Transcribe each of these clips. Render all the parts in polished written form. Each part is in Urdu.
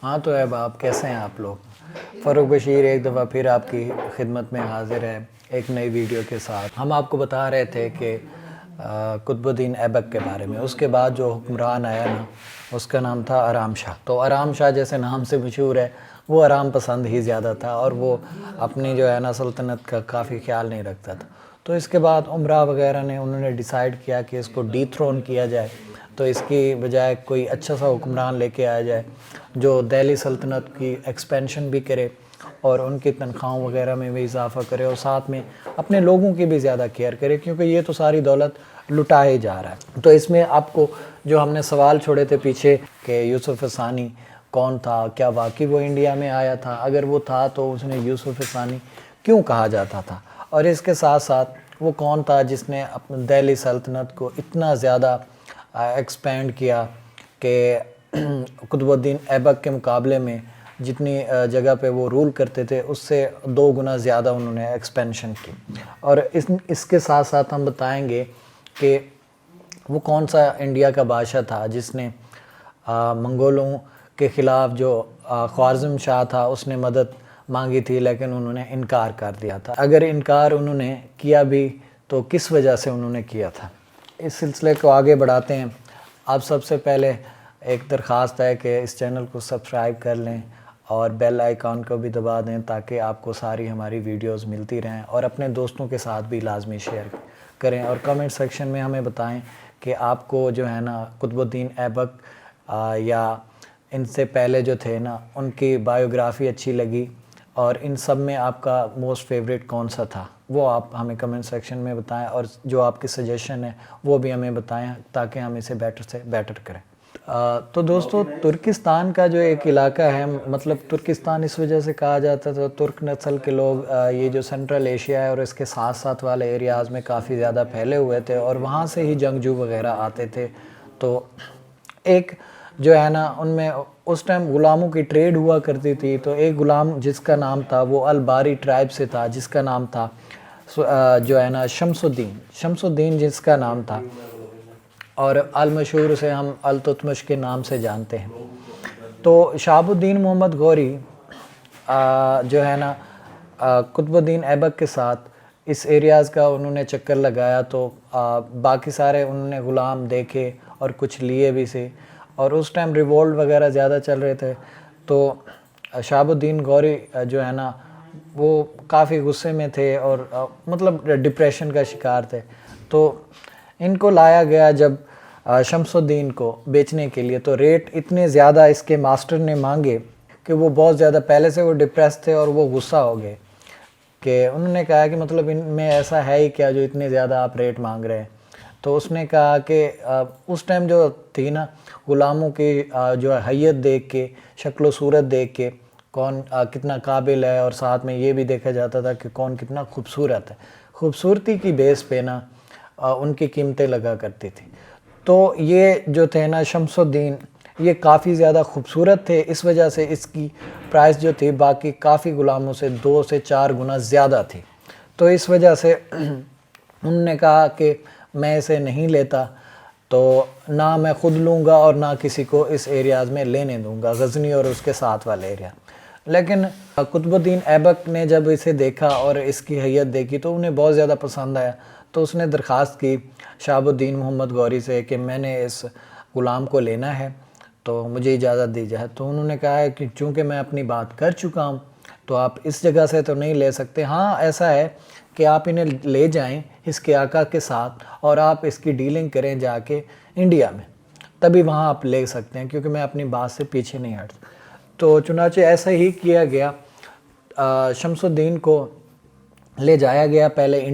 ہاں تو اب آپ کیسے ہیں آپ لوگ؟ فاروق بشیر ایک دفعہ پھر آپ کی خدمت میں حاضر ہے ایک نئی ویڈیو کے ساتھ۔ ہم آپ کو بتا رہے تھے کہ قطب الدین ایبک کے بارے میں، اس کے بعد جو حکمران آیا نا اس کا نام تھا آرام شاہ۔ تو آرام شاہ جیسے نام سے مشہور ہے، وہ آرام پسند ہی زیادہ تھا اور وہ اپنی جو ہے نا سلطنت کا کافی خیال نہیں رکھتا تھا۔ تو اس کے بعد عمرہ وغیرہ نے انہوں نے ڈیسائیڈ کیا کہ اس کو ڈی تھرون کیا جائے، تو اس کی بجائے کوئی اچھا سا حکمران لے کے آیا جائے جو دہلی سلطنت کی ایکسپینشن بھی کرے اور ان کی تنخواہوں وغیرہ میں بھی اضافہ کرے اور ساتھ میں اپنے لوگوں کی بھی زیادہ کیئر کرے، کیونکہ یہ تو ساری دولت لٹائے جا رہا ہے۔ تو اس میں آپ کو جو ہم نے سوال چھوڑے تھے پیچھے کہ یوسف ثانی کون تھا، کیا واقعی وہ انڈیا میں آیا تھا؟ اگر وہ تھا تو اس نے یوسف ثانی کیوں کہا جاتا تھا؟ اور اس کے ساتھ ساتھ وہ کون تھا جس نے اپنے دہلی سلطنت کو اتنا زیادہ ایکسپینڈ کیا کہ قطب الدین ایبک کے مقابلے میں جتنی جگہ پہ وہ رول کرتے تھے اس سے 2 گنا زیادہ انہوں نے ایکسپینشن کی۔ اور اس کے ساتھ ساتھ ہم بتائیں گے کہ وہ کون سا انڈیا کا بادشاہ تھا جس نے منگولوں کے خلاف جو خوارزم شاہ تھا اس نے مدد مانگی تھی لیکن انہوں نے انکار کر دیا تھا۔ اگر انکار انہوں نے کیا بھی تو کس وجہ سے انہوں نے کیا تھا؟ اس سلسلے کو آگے بڑھاتے ہیں۔ آپ سب سے پہلے ایک درخواست ہے کہ اس چینل کو سبسکرائب کر لیں اور بیل آئیکن کو بھی دبا دیں تاکہ آپ کو ساری ہماری ویڈیوز ملتی رہیں، اور اپنے دوستوں کے ساتھ بھی لازمی شیئر کریں، اور کمنٹ سیکشن میں ہمیں بتائیں کہ آپ کو جو ہے نا قطب الدین ایبک یا ان سے پہلے جو تھے نا ان کی بایوگرافی اچھی لگی، اور ان سب میں آپ کا موسٹ فیوریٹ کون سا تھا وہ آپ ہمیں کمنٹ سیکشن میں بتائیں، اور جو آپ کی سجیشن ہے وہ بھی ہمیں بتائیں تاکہ ہم اسے بیٹر سے بیٹر کریں۔ تو دوستو، ترکستان کا جو ایک علاقہ ہے، مطلب ترکستان اس وجہ سے کہا جاتا تھا، ترک نسل کے لوگ یہ جو سینٹرل ایشیا ہے اور اس کے ساتھ ساتھ والے ایریاز میں کافی زیادہ پھیلے ہوئے تھے اور وہاں سے ہی جنگجو وغیرہ آتے تھے۔ تو ایک جو ہے نا ان میں اس ٹائم غلاموں کی ٹریڈ ہوا کرتی تھی، تو ایک غلام جس کا نام تھا وہ الباری ٹرائب سے تھا، جس کا نام تھا جو ہے نا شمس الدین جس کا نام تھا، اور المشہور سے ہم التتمش کے نام سے جانتے ہیں۔ تو شہاب الدین محمد غوری جو ہے نا قطب الدین ایبک کے ساتھ اس ایریاز کا انہوں نے چکر لگایا، تو باقی سارے انہوں نے غلام دیکھے اور کچھ لیے بھی سے، اور اس ٹائم ریوولٹ وغیرہ زیادہ چل رہے تھے، تو شہاب الدین غوری جو ہے نا وہ کافی غصے میں تھے اور مطلب ڈپریشن کا شکار تھے۔ تو ان کو لایا گیا جب شمس الدین کو بیچنے کے لیے، تو ریٹ اتنے زیادہ اس کے ماسٹر نے مانگے کہ وہ بہت زیادہ، پہلے سے وہ ڈپریس تھے اور وہ غصہ ہو گئے کہ انہوں نے کہا کہ مطلب ان میں ایسا ہے ہی کیا جو اتنے زیادہ آپ ریٹ مانگ رہے ہیں۔ تو اس نے کہا کہ اس ٹائم جو تھی نا غلاموں کی جو حیت دیکھ کے، شکل و صورت دیکھ کے کون کتنا قابل ہے، اور ساتھ میں یہ بھی دیکھا جاتا تھا کہ کون کتنا خوبصورت ہے، خوبصورتی کی بیس پہ نا ان کی قیمتیں لگا کرتی تھی۔ تو یہ جو تھے نا شمس الدین، یہ کافی زیادہ خوبصورت تھے، اس وجہ سے اس کی پرائس جو تھی باقی کافی غلاموں سے 2 سے 4 گنا زیادہ تھی۔ تو اس وجہ سے انہوں نے کہا کہ میں اسے نہیں لیتا، تو نہ میں خود لوں گا اور نہ کسی کو اس ایریاز میں لینے دوں گا، غزنی اور اس کے ساتھ والے ایریا۔ لیکن قطب الدین ایبک نے جب اسے دیکھا اور اس کی حیت دیکھی تو انہیں بہت زیادہ پسند آیا، تو اس نے درخواست کی شہاب الدین محمد غوری سے کہ میں نے اس غلام کو لینا ہے تو مجھے اجازت دی جائے۔ تو انہوں نے کہا ہے کہ چونکہ میں اپنی بات کر چکا ہوں تو آپ اس جگہ سے تو نہیں لے سکتے، ہاں ایسا ہے کہ آپ انہیں لے جائیں اس کے آقا کے ساتھ اور آپ اس کی ڈیلنگ کریں جا کے انڈیا میں، تبھی وہاں آپ لے سکتے ہیں، کیونکہ میں اپنی بات سے پیچھے نہیں ہٹ۔ تو چنانچہ ایسا ہی کیا گیا، شمس الدین کو لے جایا گیا پہلے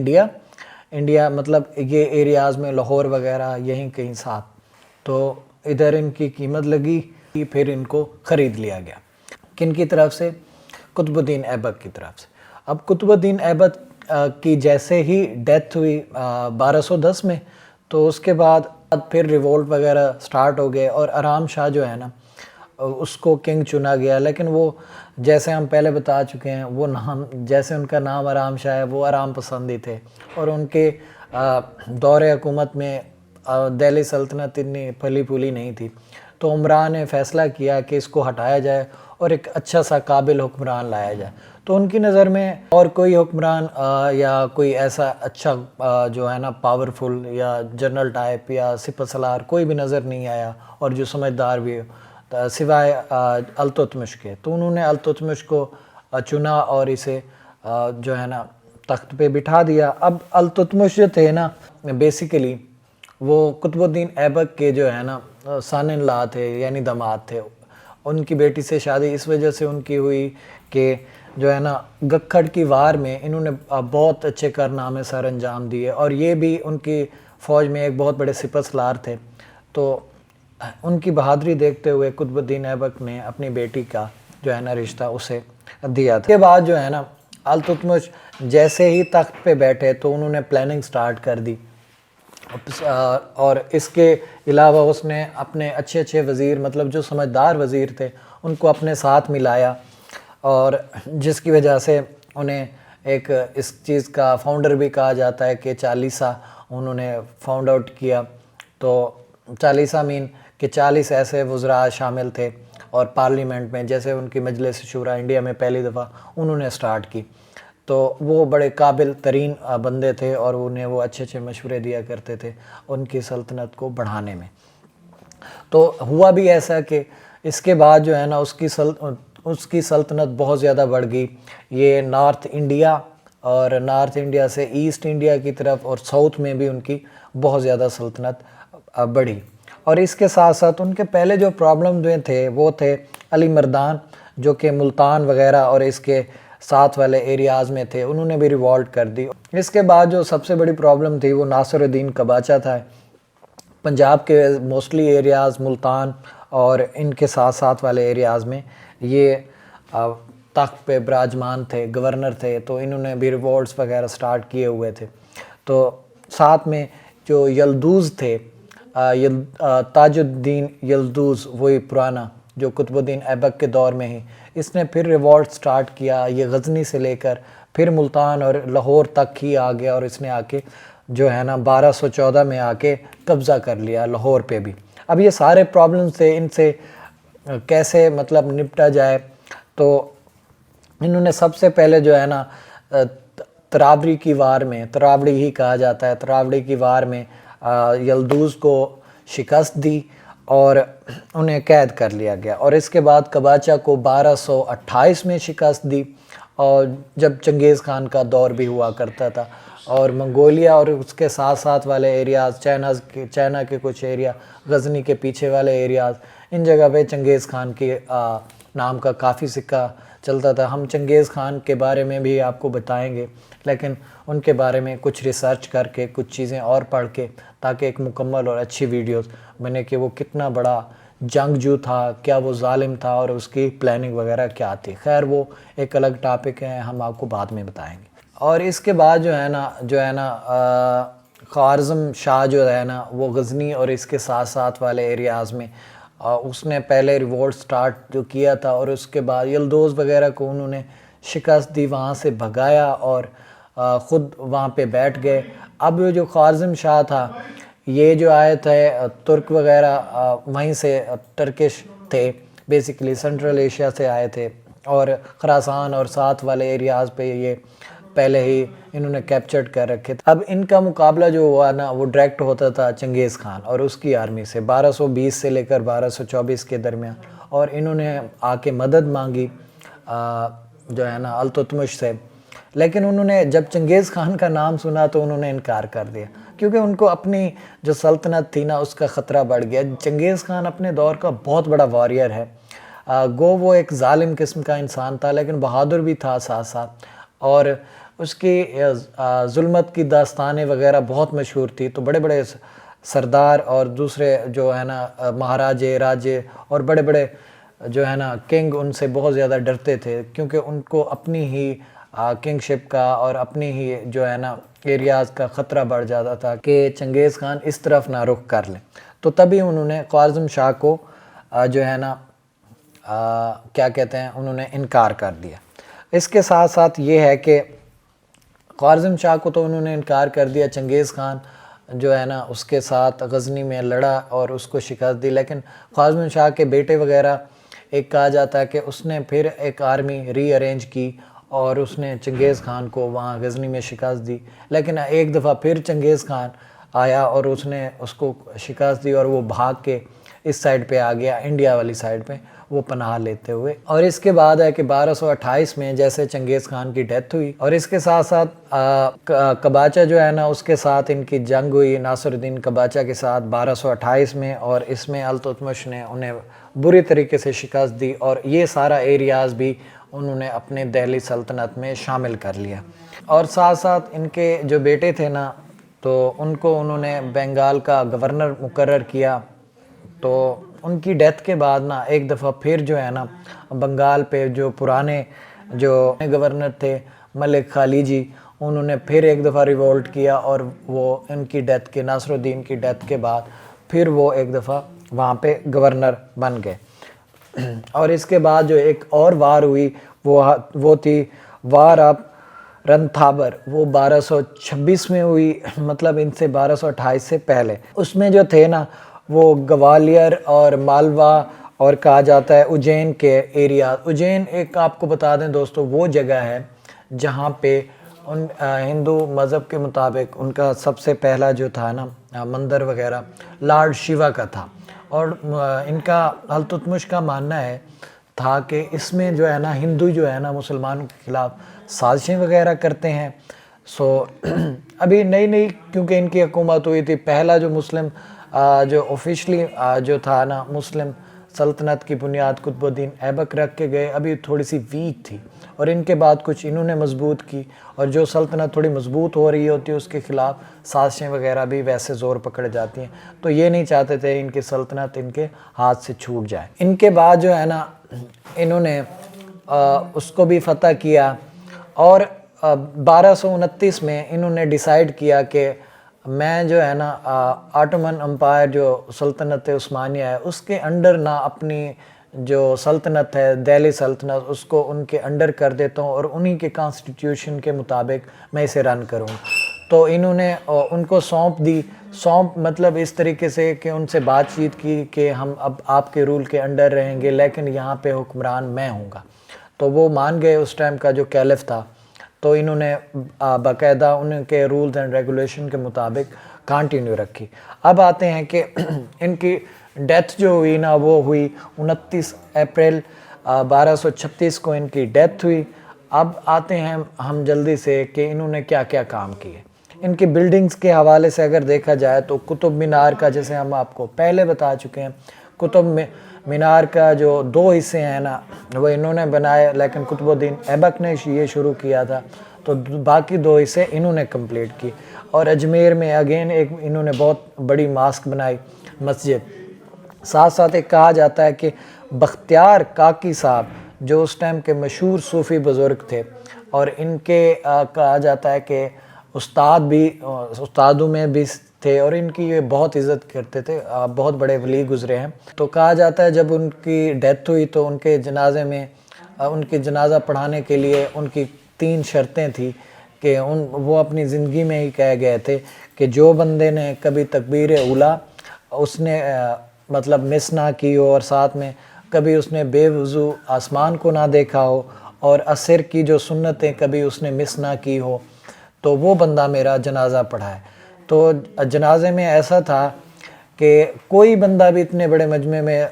انڈیا مطلب یہ ایریاز میں لاہور وغیرہ یہیں کہیں ساتھ، تو ادھر ان کی قیمت لگی، پھر ان کو خرید لیا گیا۔ کن کی طرف سے؟ قطب الدین ایبک کی طرف سے۔ اب قطب الدین ایبک کی جیسے ہی ڈیتھ ہوئی 1210 میں، تو اس کے بعد پھر ریوولٹ وغیرہ سٹارٹ ہو گئے، اور آرام شاہ جو ہے نا اس کو کنگ چنا گیا، لیکن وہ جیسے ہم پہلے بتا چکے ہیں وہ نام، جیسے ان کا نام آرام شاہ ہے، وہ آرام پسندی تھے، اور ان کے دور حکومت میں دہلی سلطنت اتنی پھلی پھولی نہیں تھی، تو عمرا نے فیصلہ کیا کہ اس کو ہٹایا جائے اور ایک اچھا سا قابل حکمران لایا جائے. تو ان کی نظر میں اور کوئی حکمران یا کوئی ایسا اچھا جو ہے نا پاورفل یا جنرل ٹائپ یا سپہ سالار کوئی بھی نظر نہیں آیا اور جو سمجھدار بھی ہو سوائے التتمش کے. تو انہوں نے التتمش کو چنا اور اسے جو ہے نا تخت پہ بٹھا دیا. اب التتمش جو تھے نا بیسیکلی وہ قطب الدین ایبک کے جو ہے نا سن ان لا تھے یعنی داماد تھے. ان کی بیٹی سے شادی اس وجہ سے ان کی ہوئی کہ جو ہے نا گکھڑ کی وار میں انہوں نے بہت اچھے کارنامے سر انجام دیے اور یہ بھی ان کی فوج میں ایک بہت بڑے سپہ سالار تھے. تو ان کی بہادری دیکھتے ہوئے قطب الدین ایبک نے اپنی بیٹی کا جو ہے نا رشتہ اسے دیا تھا. اس کے بعد جو ہے نا التتمش جیسے ہی تخت پہ بیٹھے تو انہوں نے پلاننگ سٹارٹ کر دی اور اس کے علاوہ اس نے اپنے اچھے وزیر مطلب جو سمجھدار وزیر تھے ان کو اپنے ساتھ ملایا اور جس کی وجہ سے انہیں ایک اس چیز کا فاؤنڈر بھی کہا جاتا ہے کہ چالیسہ انہوں نے فاؤنڈ آؤٹ کیا. تو چالیسہ مین کہ 40 ایسے وزراء شامل تھے اور پارلیمنٹ میں جیسے ان کی مجلس شورا انڈیا میں پہلی دفعہ انہوں نے سٹارٹ کی. تو وہ بڑے قابل ترین بندے تھے اور انہیں وہ اچھے مشورے دیا کرتے تھے ان کی سلطنت کو بڑھانے میں. تو ہوا بھی ایسا کہ اس کے بعد جو ہے نا اس کی سلطنت بہت زیادہ بڑھ گئی. یہ نارتھ انڈیا اور نارتھ انڈیا سے ایسٹ انڈیا کی طرف اور ساؤتھ میں بھی ان کی بہت زیادہ سلطنت بڑھی. اور اس کے ساتھ ساتھ ان کے پہلے جو پرابلم تھے وہ تھے علی مردان جو کہ ملتان وغیرہ اور اس کے ساتھ والے ایریاز میں تھے, انہوں نے بھی ریوالٹ کر دی. اس کے بعد جو سب سے بڑی پرابلم تھی وہ ناصر الدین قباچہ تھا. پنجاب کے موسٹلی ایریاز ملتان اور ان کے ساتھ والے ایریاز میں یہ تخت پہ براجمان تھے, گورنر تھے, تو انہوں نے بھی ریوالٹس وغیرہ سٹارٹ کیے ہوئے تھے. تو ساتھ میں جو یلدوز تھے تاج الدین یلدوز وہی پرانا جو قطب الدین ایبک کے دور میں ہی اس نے پھر ریوالٹ سٹارٹ کیا. یہ غزنی سے لے کر پھر ملتان اور لاہور تک ہی آ گیا اور اس نے آ کے جو ہے نا 1214 میں آ کے قبضہ کر لیا لاہور پہ بھی. اب یہ سارے پرابلمز تھے, ان سے کیسے مطلب نپٹا جائے. تو انہوں نے سب سے پہلے جو ہے نا تراوڑی کی وار میں, تراوڑی ہی کہا جاتا ہے, تراوڑی کی وار میں یلدوز کو شکست دی اور انہیں قید کر لیا گیا. اور اس کے بعد قباچہ کو 1228 میں شکست دی اور جب چنگیز خان کا دور بھی ہوا کرتا تھا اور منگولیا اور اس کے ساتھ والے ایریاز چائنا کے کچھ ایریا, غزنی کے پیچھے والے ایریاز, ان جگہ پہ چنگیز خان کی نام کا کافی سکہ چلتا تھا. ہم چنگیز خان کے بارے میں بھی آپ کو بتائیں گے لیکن ان کے بارے میں کچھ ریسرچ کر کے کچھ چیزیں اور پڑھ کے تاکہ ایک مکمل اور اچھی ویڈیوز بنے کہ وہ کتنا بڑا جنگجو تھا, کیا وہ ظالم تھا اور اس کی پلاننگ وغیرہ کیا تھی. خیر وہ ایک الگ ٹاپک ہے, ہم آپ کو بعد میں بتائیں گے. اور اس کے بعد جو ہے نا خوارزم شاہ جو ہے نا وہ غزنی اور اس کے ساتھ والے ایریاز میں اس نے پہلے ریوولٹ سٹارٹ جو کیا تھا اور اس کے بعد یلدوز وغیرہ کو انہوں نے شکست دی, وہاں سے بھگایا اور خود وہاں پہ بیٹھ گئے. اب جو خوارزم شاہ تھا یہ جو آئے تھے ترک وغیرہ وہیں سے ٹرکش تھے, بیسیکلی سنٹرل ایشیا سے آئے تھے اور خراسان اور ساتھ والے ایریاز پہ یہ پہلے ہی انہوں نے کیپچرڈ کر رکھے تھے. اب ان کا مقابلہ جو ہوا نا وہ ڈائریکٹ ہوتا تھا چنگیز خان اور اس کی آرمی سے 1220 سے لے کر 1224 کے درمیان. اور انہوں نے آ کے مدد مانگی جو ہے نا التتمش سے, لیکن انہوں نے جب چنگیز خان کا نام سنا تو انہوں نے انکار کر دیا کیونکہ ان کو اپنی جو سلطنت تھی نا اس کا خطرہ بڑھ گیا. چنگیز خان اپنے دور کا بہت بڑا واریر ہے, گو وہ ایک ظالم قسم کا انسان تھا لیکن بہادر بھی تھا ساتھ اور اس کی ظلمت کی داستانیں وغیرہ بہت مشہور تھی. تو بڑے بڑے سردار اور دوسرے جو ہے نا مہاراجے راجے اور بڑے بڑے جو ہے نا کنگ ان سے بہت زیادہ ڈرتے تھے کیونکہ ان کو اپنی ہی کنگ شپ کا اور اپنی ہی جو ہے نا ایریاز کا خطرہ بڑھ جاتا تھا کہ چنگیز خان اس طرف نہ رخ کر لیں. تو تبھی انہوں نے خوارزم شاہ کو جو ہے نا کیا کہتے ہیں انہوں نے انکار کر دیا. اس کے ساتھ یہ ہے کہ خوارزم شاہ کو تو انہوں نے انکار کر دیا, چنگیز خان جو ہے نا اس کے ساتھ غزنی میں لڑا اور اس کو شکست دی، لیکن خوارزم شاہ کے بیٹے وغیرہ، ایک کہا جاتا ہے کہ اس نے پھر ایک آرمی ری ارینج کی اور اس نے چنگیز خان کو وہاں غزنی میں شکست دی، لیکن ایک دفعہ پھر چنگیز خان آیا اور اس نے اس کو شکست دی اور وہ بھاگ کے اس سائڈ پہ آ گیا، انڈیا والی سائڈ پہ وہ پناہ لیتے ہوئے۔ اور اس کے بعد ہے کہ 1228 میں جیسے چنگیز خان کی ڈیتھ ہوئی، اور اس کے ساتھ ساتھ قباچہ جو ہے نا اس کے ساتھ ان کی جنگ ہوئی ناصر الدین قباچہ کے ساتھ 1228 میں، اور اس میں التتمش نے انہیں بری طریقے سے شکست دی، اور یہ سارا ایریاز بھی انہوں نے اپنے دہلی سلطنت میں شامل کر لیا۔ اور ساتھ ساتھ ان کے جو بیٹے تھے نا تو ان کو انہوں نے بنگال کا گورنر مقرر کیا، تو ان کی ڈیتھ کے بعد نا ایک دفعہ پھر جو ہے نا بنگال پہ جو پرانے جو گورنر تھے ملک خالجی، انہوں نے پھر ایک دفعہ ریولٹ کیا، اور وہ ان کی ڈیتھ کے ناصر الدین کی ڈیتھ کے بعد پھر وہ ایک دفعہ وہاں پہ گورنر بن گئے۔ اور اس کے بعد جو ایک اور وار ہوئی وہ تھی وار آف رنتھابر، وہ 1226 میں ہوئی، مطلب ان سے 1228 سے پہلے۔ اس میں جو تھے نا وہ گوالیر اور مالوا اور کہا جاتا ہے اجین کے ایریا۔ اجین ایک آپ کو بتا دیں دوستو وہ جگہ ہے جہاں پہ ان ہندو مذہب کے مطابق ان کا سب سے پہلا جو تھا نا مندر وغیرہ لارڈ شیوا کا تھا، اور ان کا التتمش کا ماننا ہے تھا کہ اس میں جو ہے نا ہندو جو ہے نا مسلمانوں کے خلاف سازشیں وغیرہ کرتے ہیں۔ ابھی نئی کیونکہ ان کی حکومت ہوئی تھی، پہلا جو مسلم جو آفیشلی جو تھا نا مسلم سلطنت کی بنیاد قطب الدین ایبک رکھ کے گئے، ابھی تھوڑی سی ویک تھی، اور ان کے بعد کچھ انہوں نے مضبوط کی، اور جو سلطنت تھوڑی مضبوط ہو رہی ہوتی ہے اس کے خلاف سازشیں وغیرہ بھی ویسے زور پکڑ جاتی ہیں، تو یہ نہیں چاہتے تھے ان کی سلطنت ان کے ہاتھ سے چھوٹ جائے۔ ان کے بعد جو ہے نا انہوں نے اس کو بھی فتح کیا، اور 1229 میں انہوں نے ڈیسائیڈ کیا کہ میں جو ہے نا آٹومن امپائر جو سلطنت عثمانیہ ہے اس کے انڈر نہ اپنی جو سلطنت ہے دہلی سلطنت اس کو ان کے انڈر کر دیتا ہوں، اور انہی کے کانسٹیٹیوشن کے مطابق میں اسے رن کروں۔ تو انہوں نے ان کو سونپ مطلب اس طریقے سے کہ ان سے بات چیت کی کہ ہم اب آپ کے رول کے انڈر رہیں گے، لیکن یہاں پہ حکمران میں ہوں گا، تو وہ مان گئے اس ٹائم کا جو کیلف تھا۔ تو انہوں نے باقاعدہ ان کے رولز اینڈ ریگولیشن کے مطابق کانٹینیو رکھی۔ اب آتے ہیں کہ ان کی ڈیتھ جو ہوئی نا وہ ہوئی 29 اپریل 1236 کو ان کی ڈیتھ ہوئی۔ اب آتے ہیں ہم جلدی سے کہ انہوں نے کیا کیا کام کیے۔ ان کی بلڈنگز کے حوالے سے اگر دیکھا جائے تو قطب مینار کا جیسے ہم آپ کو پہلے بتا چکے ہیں، قطب مینار کا جو 2 حصے ہیں نا وہ انہوں نے بنائے، لیکن قطب الدین ایبک نے یہ شروع کیا تھا، تو باقی 2 حصے انہوں نے کمپلیٹ کی۔ اور اجمیر میں اگین ایک انہوں نے بہت بڑی ماسک بنائی، مسجد۔ ساتھ ساتھ ایک کہا جاتا ہے کہ بختیار کاکی صاحب جو اس ٹائم کے مشہور صوفی بزرگ تھے، اور ان کے کہا جاتا ہے کہ استادوں میں بھی تھے، اور ان کی یہ بہت عزت کرتے تھے، بہت بڑے ولی گزرے ہیں۔ تو کہا جاتا ہے جب ان کی ڈیتھ ہوئی تو ان کے جنازے میں ان کی جنازہ پڑھانے کے لیے ان کی 3 شرطیں تھیں کہ وہ اپنی زندگی میں ہی کہہ گئے تھے کہ جو بندے نے کبھی تکبیر اولیٰ اس نے مطلب مس نہ کی ہو، اور ساتھ میں کبھی اس نے بے وضو آسمان کو نہ دیکھا ہو، اور عصر کی جو سنتیں کبھی اس نے مس نہ کی ہو، تو وہ بندہ میرا جنازہ پڑھائے۔ تو جنازے میں ایسا تھا کہ کوئی بندہ بھی اتنے بڑے مجمع میں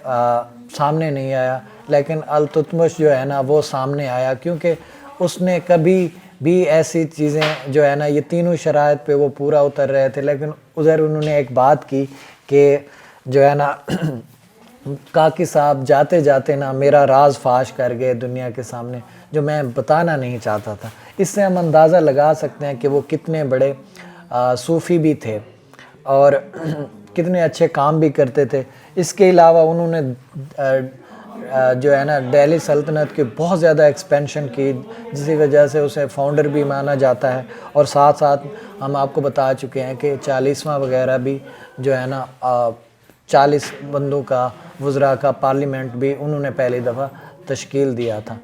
سامنے نہیں آیا، لیکن التتمش جو ہے نا وہ سامنے آیا، کیونکہ اس نے کبھی بھی ایسی چیزیں جو ہے نا یہ تینوں شرائط پہ وہ پورا اتر رہے تھے، لیکن ادھر انہوں نے ایک بات کی کہ جو ہے نا کاکی صاحب جاتے جاتے نا میرا راز فاش کر گئے دنیا کے سامنے جو میں بتانا نہیں چاہتا تھا۔ اس سے ہم اندازہ لگا سکتے ہیں کہ وہ کتنے بڑے صوفی بھی تھے اور کتنے اچھے کام بھی کرتے تھے۔ اس کے علاوہ انہوں نے جو ہے نا دہلی سلطنت کی بہت زیادہ ایکسپینشن کی، جس وجہ سے اسے فاؤنڈر بھی مانا جاتا ہے، اور ساتھ ساتھ ہم آپ کو بتا چکے ہیں کہ 40واں وغیرہ بھی جو ہے نا 40 بندوں کا وزراء کا پارلیمنٹ بھی انہوں نے پہلی دفعہ تشکیل دیا تھا۔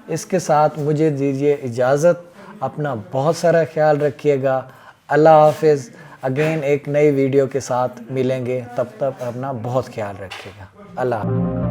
اس کے ساتھ مجھے دیجیے اجازت، اپنا بہت سارا خیال رکھیے گا، اللہ حافظ۔ اگین ایک نئی ویڈیو کے ساتھ ملیں گے، تب تک اپنا بہت خیال رکھیے گا۔ اللہ حافظ۔